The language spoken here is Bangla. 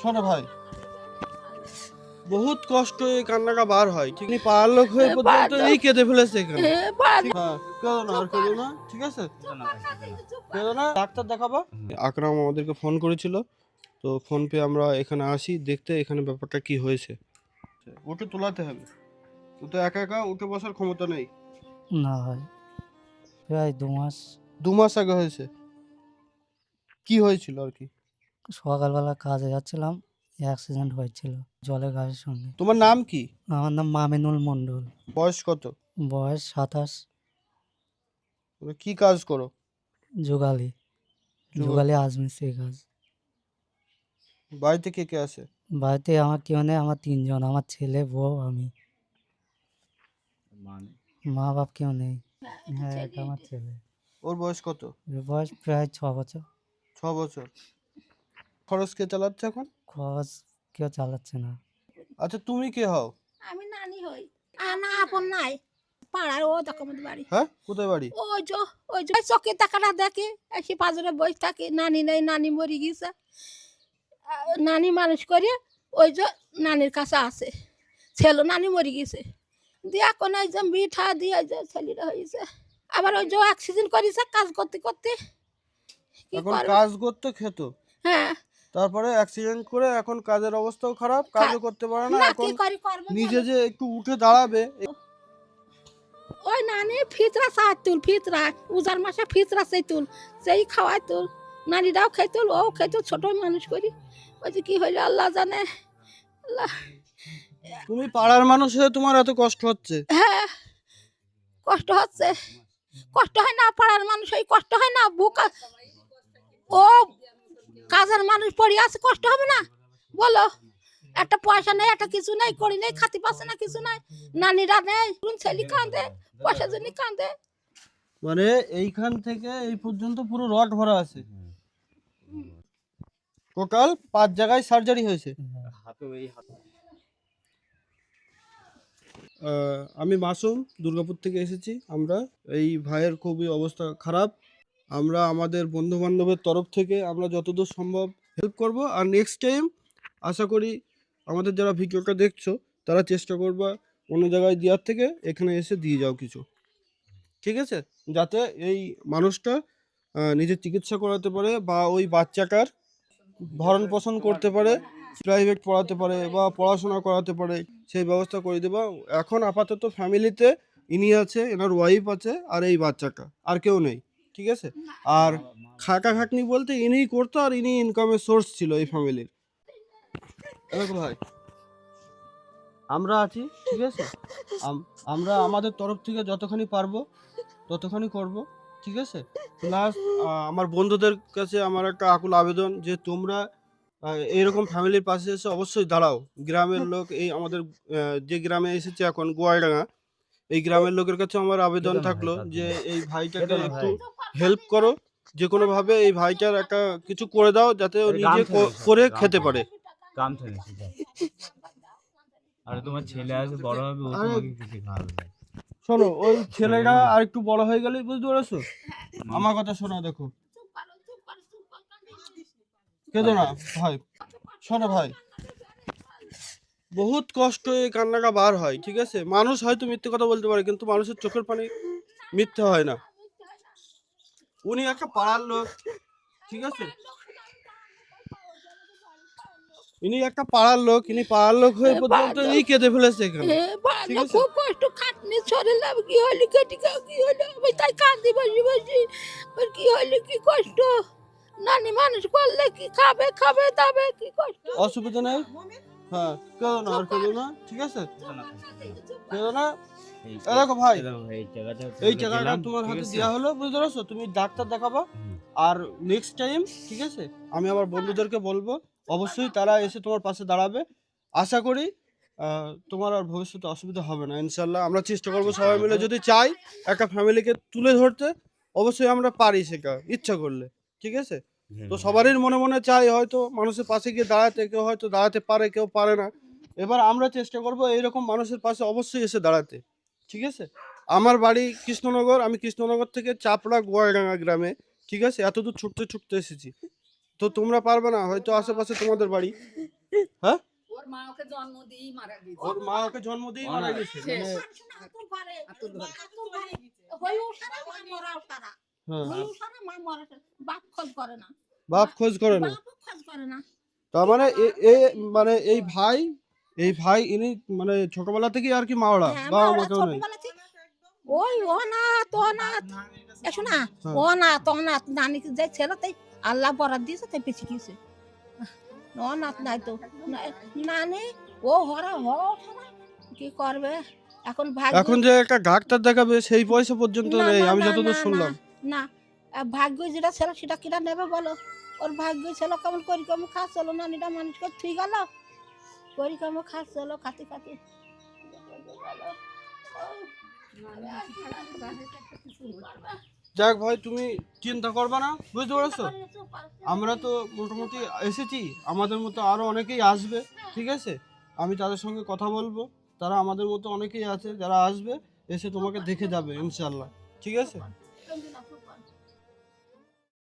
শোনো ভাই, বহুত কষ্ট এই কান্নাটা বার হয়, ঠিক নেই? পাড়ার লোক হয়ে পর্যন্ত এই কেঁদে ফেলেছে এখানে। হ্যাঁ, কেঁদো না, আর কেঁদো না, ঠিক আছে? কেঁদো না, ডাক্তার দেখাবো। আকরাম আমাদেরকে ফোন করেছিল, তো ফোন পেয়ে আমরা এখানে আসি দেখতে এখানে ব্যাপারটা কি হয়েছে। ওকে তোলাতে হবে, ও তো একা একা উঠে বসার ক্ষমতা নেই। না ভাই, প্রায় 2 মাস। 2 মাস আগে হয়েছে? কি হয়েছিল আর কি? সকালবেলা কাজে যাচ্ছিলাম, অ্যাক্সিডেন্ট হয়েছিল জলের গাড়ির সঙ্গে। তোমার নাম কি? আমার নাম মামিনুল মণ্ডল। বয়স কত? বয়স 27। তুমি কি কাজ করো? যুগালি যুগালি আজমিস্ত্রি কাজ। বাড়িতে কে কে আছে? বাড়িতে আমার কেউ নেই, আমার 3 জন, আমার ছেলে, বউ, আমি। মা বাপ কেউ নেই। হ্যাঁ, এটা আমার ছেলে। ওর বয়স কত? ওর বয়স প্রায় 6 বছর। 6 বছর। খরচ কে চালাচ্ছে এখন? খরচ কেউ চালাচ্ছে না। আচ্ছা, তুমি কে হও? আমি নানি হই। না আপন নাই, পাড়ার ও দেখো আমাদের বাড়ি। হ্যাঁ, কোথায় বাড়ি? ওই যে চোখে টাকাটা দেখে এসে পাঁচরে বসে থাকে। নানি নেই, নানি মরে গেছে। নানি মানুষ করে ওই যে নানির কাছে আছে। ছেলে নানি মরে গেছে দিয়ে এখন ওই যে মিঠা দিয়ে ওই যে ছেলেটা হয়েছে। আবার ওই যে অ্যাক্সিডেন্ট করেছে কাজ করতে করতে। কি এখন করবে? কাজ করতে খেত, হ্যাঁ, তারপরে অ্যাক্সিডেন্ট করে এখন কাজের অবস্থাও খারাপ, কাজও করতে পারে না। না এখন কি করি করবে নিজে বলো? যে একটু উঠে দাঁড়াবে, ওই নানি ফিতরা চায় তুল, ফিতরা উজার মাসে ফিতরা সেই তুল, সেই খাওয়াই তুল। নানিরাও খাইতুল, ও খাইতুল, ছোট মানুষ করি। ওই যে কি হইলো আল্লাহ জানে। আল্লাহ। তুমি পাড়ার মানুষ হয়ে তোমার এত কষ্ট হচ্ছে। হ্যাঁ, কষ্ট হচ্ছে। কষ্ট হয় না? পাড়ার মানুষ এই কষ্ট হয় না? বুকা ও কাজের মানুষ পড়ে আছে, কষ্ট হবে না বলো? একটা পয়সা নেই, একটা কিছু নেই, করি নেই, খাতি পাচ্ছে না, কিছু নাই। নানিরা নেই, ছেলে কাঁদে, পয়সা জন্য কাঁদে। মানে এইখান থেকে এই পর্যন্ত পুরো রড ভরা আছে। টোটাল 5 জায়গায় সার্জারি হয়েছে। আমি মাসুম, দুর্গাপুর থেকে এসেছি। আমরা এই ভাইয়ের খুবই অবস্থা খারাপ। আমরা আমাদের বন্ধু বান্ধবের তরফ থেকে আমরা যতদূর সম্ভব হেল্প করব। আর নেক্সট টাইম আশা করি আমাদের যারা ভিডিওটা দেখছো তারা চেষ্টা করবা অন্য জায়গায় দেওয়ার থেকে এখানে এসে দিয়ে যাও কিছু, ঠিক আছে? যাতে এই মানুষটা নিজের চিকিৎসা করাতে পারে বা ওই বাচ্চাটার ভরণ পোষণ করতে পারে, প্রাইভেট পড়াতে পারে বা পড়াশোনা করাতে পারে, সেই ব্যবস্থা করে দেবা। এখন আপাতত ফ্যামিলিতে ইনি আছে, এনার ওয়াইফ আছে, আর এই বাচ্চাটা, আর কেউ নেই, ঠিক আছে? আর খাটাখাটনি বলতে ইনিই করতো, আর ইনি ইনকামের সোর্স ছিল এই ফ্যামিলির। দেখো ভাই, আমরা আছি, ঠিক আছে? আমরা আমাদের তরফ থেকে যতখানি পারবো ততখানি করব, ঠিক আছে? প্লাস আমার বন্ধুদের কাছে আমার একটা আকুল আবেদন যে তোমরা এইরকম ফ্যামিলির পাশে এসে অবশ্যই দাঁড়াও। গ্রামের লোক, এই আমাদের যে গ্রামে এসেছে এখন গোয়ালডাঙ্গা, এই গ্রামের লোকের কাছে আমার আবেদন থাকলো যে এই ভাইটাকে একটু হেল্প করো, যে কোনো ভাবে এই ভাইটার একটা কিছু করে দাও যাতে ও নিজে করে খেতে পারে। কাম থেকে আরে তোমার ছেলে আছে, বড় হবে, ও তোমাকে কিছু খাওয়াবে। শোনো, ওই ছেলেটা আর একটু বড় হয়ে গেলেই, বুঝতে পারছো? আমার কথা শোনো, দেখো, কেঁদো না ভাই। শোনো ভাই, বহুত কষ্ট এই কান্নাটা বার হয়, ঠিক আছে? মানুষ হয়তো মিথ্যে কথা বলতে পারে, কিন্তু মানুষের চোখের পানি মিথ্যে হয় না। উনি একটা পাড়ার লোক, ঠিক আছে? ইনি একটা পাড়ার লোক, ইনি পাড়ার লোক হয়ে পর্যন্ত এই কেঁদে ফেলেছে এখানে, ঠিক আছে? খুব কষ্ট, খাটনি শরীরে কি হইলো, কেটিকা কি হইলো, আমি তাই কাঁদি বসি বসি। ওর কি হইলো, কি কষ্ট। নানি মানুষ করলে কি খাবে, খাবে দাবে, কি কষ্ট। অসুবিধা নেই, হ্যাঁ, কেঁদো না, আর কেঁদো না, ঠিক আছে? কেঁদো না। দেখো ভাই, এই টাকাটা তোমার হাতে দেওয়া হলো, বুঝতে পারছো? তুমি ডাক্তার দেখাবা। আর নেক্সট টাইম, ঠিক আছে, আমি আমার বন্ধুদেরকে বলবো অবশ্যই তারা এসে তোমার পাশে দাঁড়াবে। আশা করি তোমার আর ভবিষ্যতে অসুবিধা হবে না, ইনশাল্লাহ। আমরা চেষ্টা করবো সবাই মিলে, যদি চাই একটা ফ্যামিলিকে তুলে ধরতে, অবশ্যই আমরা পারি সেটা ইচ্ছা করলে, ঠিক আছে? তো সবারই মনে মনে চাই হয়তো মানুষের পাশে গিয়ে দাঁড়াতে, কেউ হয়তো দাঁড়াতে পারে, কেউ পারে না। এবার আমরা চেষ্টা করবো এইরকম মানুষের পাশে অবশ্যই এসে দাঁড়াতে, ঠিক আছে? আমার বাড়ি কৃষ্ণনগর, আমি কৃষ্ণনগর থেকে চাপড়া গোয়ালডাঙ্গা গ্রামে, ঠিক আছে? এত দূর ছুটতে ছুটতে এসেছি। তো তো তোমরা পারবে না, হয়তো আশেপাশে তোমাদের বাড়ি। হ্যাঁ, ওর মা ওকে জন্ম দিয়েই মারা গেছে। ওর মা ওকে জন্ম দিয়ে মারা গেছে। মানে হ্যাঁ, বাপ খোঁজ করে না, বাপ খোঁজ করে না। বাপও খোঁজ করে না। তার মানে মানে এই ভাই ইনি মানে ছোটবেলা থেকেই আর কি মাওড়া, হ্যাঁ, বাবা আমরা মা কেউ নেই। ছোটবেলা থেকে ওই অনাথ অনাথ, এসো না, হ্যাঁ। অনাথ অনাথ, নানিকে যে ছেলেতেই আল্লাহ বরাদ দিয়েছে তাই বেঁচে গিয়েছে। অনাথ নাই তো, নানি ও হরা কি করবে এখন? ভাগ্য এখন যে একটা ডাক্তার দেখাবে সেই পয়সা পর্যন্ত না, নেই, না, আমি না, যতদূর না, শুনলাম। না, ভাগ্য যেটা ছিল সেটা কিনা নেবে বলো? ওর ভাগ্য ছিল কেমন করি কেমন খাচ্ছিল, নানিটা মানুষ করে থুই গেল, করি কেমন খাচ্ছিল, খাতে খাতে যাক ভাই, তুমি চিন্তা করবা না, বুঝতে পেরেছো? আমরা তো মোটামুটি এসেছি, আমাদের মতো আরো অনেকেই আসবে, ঠিক আছে? আমি তাদের সঙ্গে কথা বলবো, তারা আমাদের মতো অনেকেই আছে যারা আসবে, এসে তোমাকে দেখে যাবে ইনশাল্লাহ, ঠিক আছে?